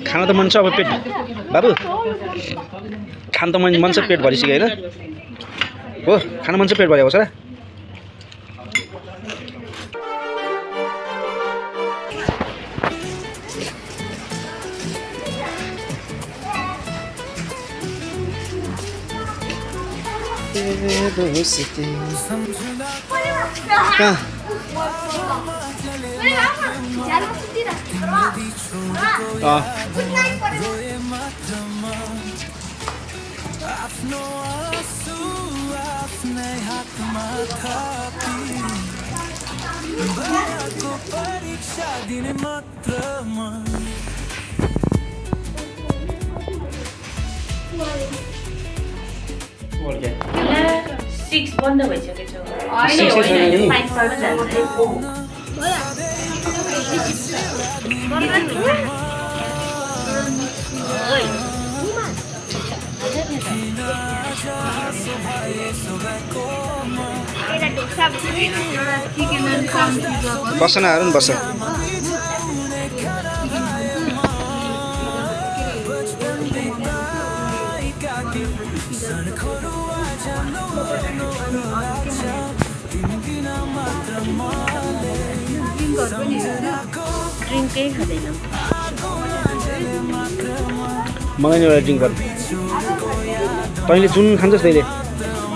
खाना त मन छ अब पेट बाबु खान त मन छ पेट भरिसक्यो हैन हो खाना मन छ पेट भरि आउँछ र सिक्स बन्द भइसकेको बस्नहरू नि बस्छ ड्रिङ्कै खाँदैन मलाई नि एउटा ड्रिङ्क गर्नु तैँले जुन खान्छस् तैँले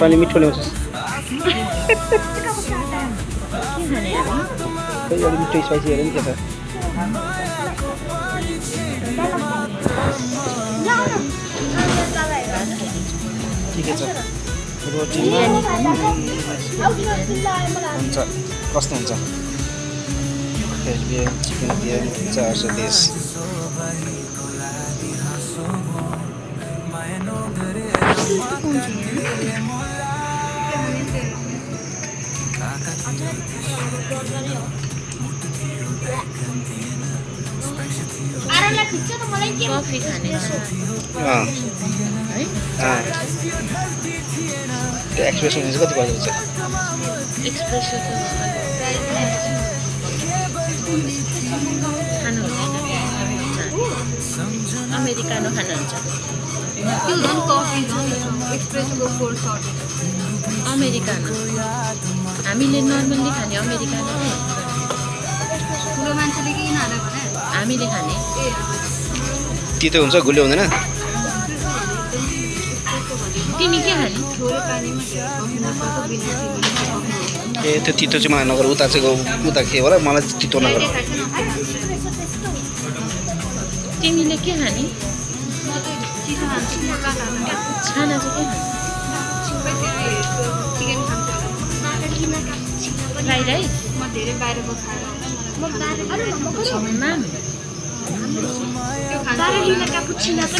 तैँले मिठो ल्याउँछस् खै अलिक मिठो स्पाइसी हेर नि के छ ठिकै छ रोटीमा हुन्छ कस्तो हुन्छ veg biryani chicken biryani 420 coffee खाने त्यो एक्सप्रेसन चाहिँ कति पर्छ एक्सप्रेसो खानु अमेरिकानो खानुहुन्छ अमेरिकानो हामीले नर्मल्ली खाने अमेरिकानो हामीले खाने तितो हुन्छ गुलियो हुँदैन तिमी के खाने ए त्यो तितो चाहिँ मलाई नगर उता चाहिँ उता के होला मलाई तितो नगर तिमीले के खाने छाना चाहिँ के फ्राई राइस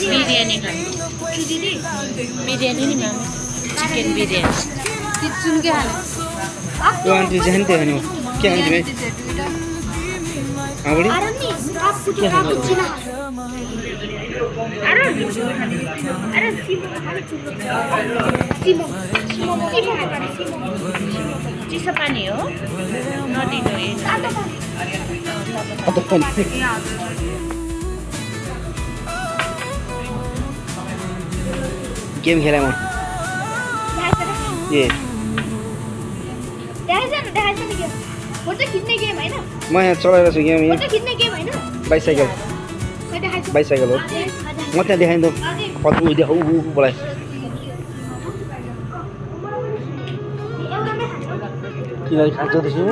बिरयानी खाने बिरयानी नि म्याम चिकन बिरयानी त्यो आन्टी चाहिँ नि त्यो खाने के खान्छु भाइ बुढी के खानु चिसो पानी हो नदिनु गेम खेला म ए म यहाँ चलाइरहेको छु गेम यहाँ बाइसाइकल हो म त्यहाँ देखाइदिउँ कति देखाउ बोलाइ किन खान्छ त्यसो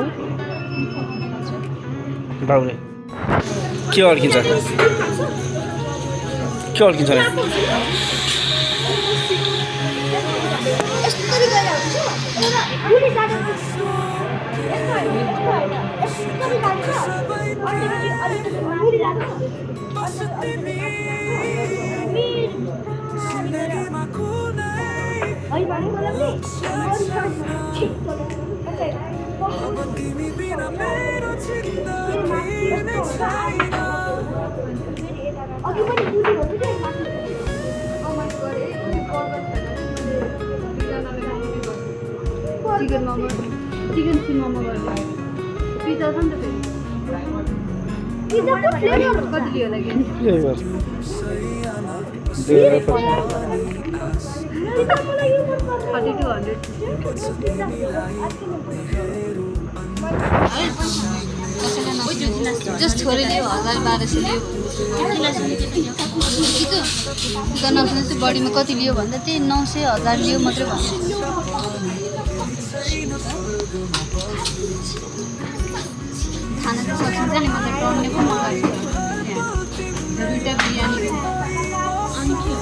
बाबुले के अड्किन्छ नि Chicken mama, chicken mama, pizza कति लियो होला फ्लेभर 2000 पर्छ 3200 जस्ट छोरी लियो 1200 लियो नसुने चाहिँ बडीमा कति लियो भन्दा त्यही 900 1000 लियो मात्रै भन्नु खाना चाहिँ सकिन्छ नि मतलब टर्ने पनि मगाएको दुईटा बिरयानी अनि के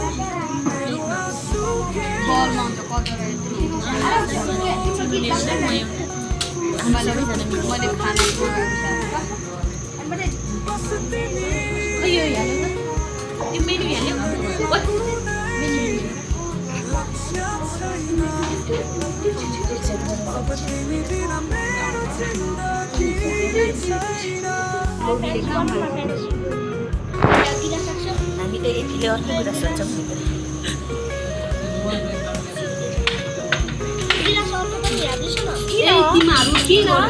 बलमा अन्त मैले खाना हामी त यतिले अर्को कुरा सोच्छौँ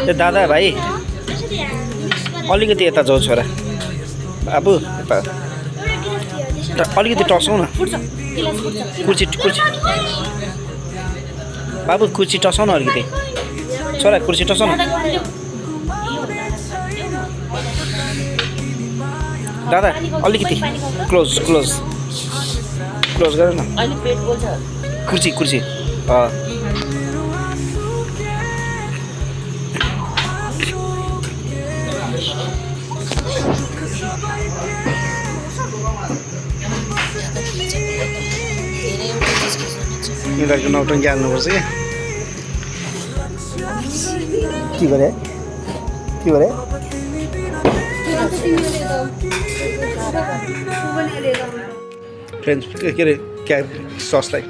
ए दादा भाइ अलिकति यता जाऊ छोरा बाबु यता अलिकति टसाउ न कुर्सी बाबु कुर्सी टसाउ न अलिकति छोरा कुर्सी टसाउ न दादा अलिकति क्लोज गर न कुर्सी यिनीहरूको नौटङ्की हाल्नुपर्छ क्या के गरे फ्रेन्च के अरे क्या ससलाई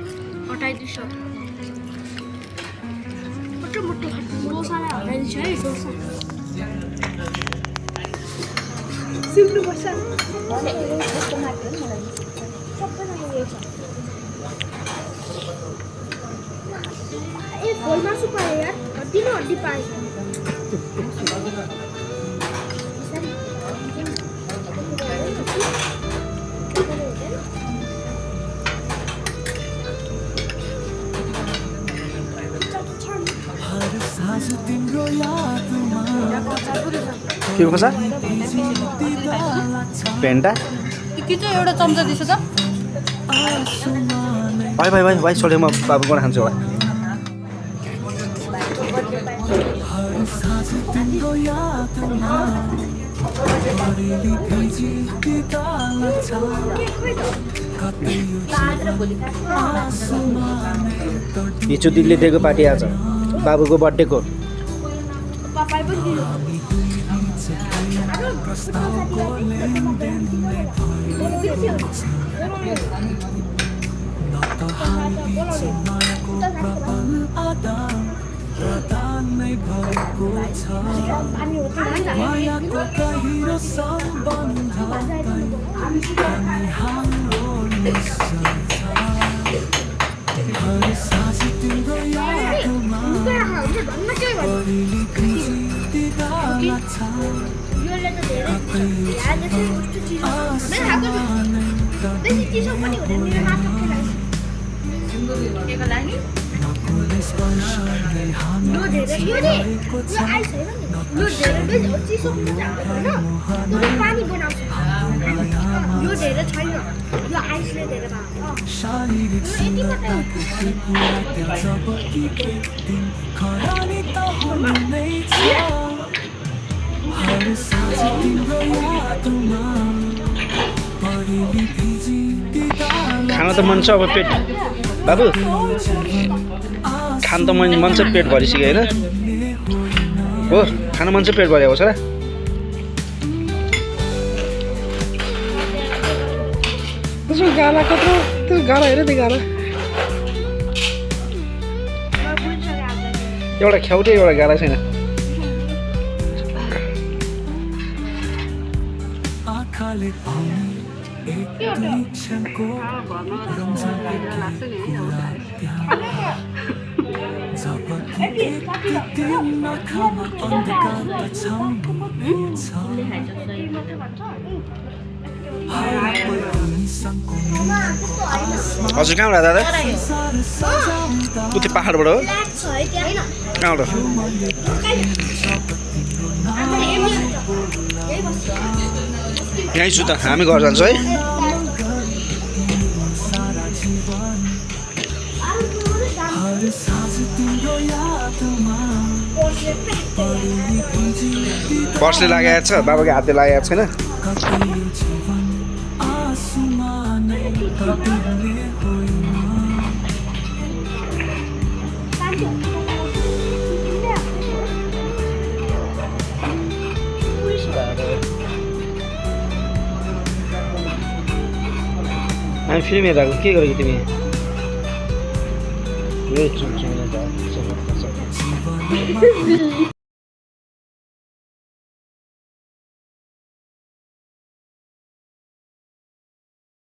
मासु पाए यार हड्डी पाए के खोसा पेन्टा के चाहिँ एउटा चम्चा दिन्छ त भाइ छोडेँ म बाबुबाट खान्छु होला हिजो दिदीले दिएको पार्टी आज बाबुको बर्थडेको खाना त मन छ अब पेट बाबु खान त मन छ पेट भरिसक्यो होइन हो खाना मन छ पेट भरि हो छोरा त्यसो गाला कत्रो त्यो गाला हेर त्यो गाला एउटा ख्याउटे एउटा गाला छैन किन्ने खाइन्छ सही हजुर कहाँबाट दादा उति पाहाडबाट हो कहाँबाट यहीँ छु त हामी घर जान्छौँ है पर्सले लागेको छ बाबाको हातले लागेको छैन हामी फिल्म हेरेको के गरेको तिमी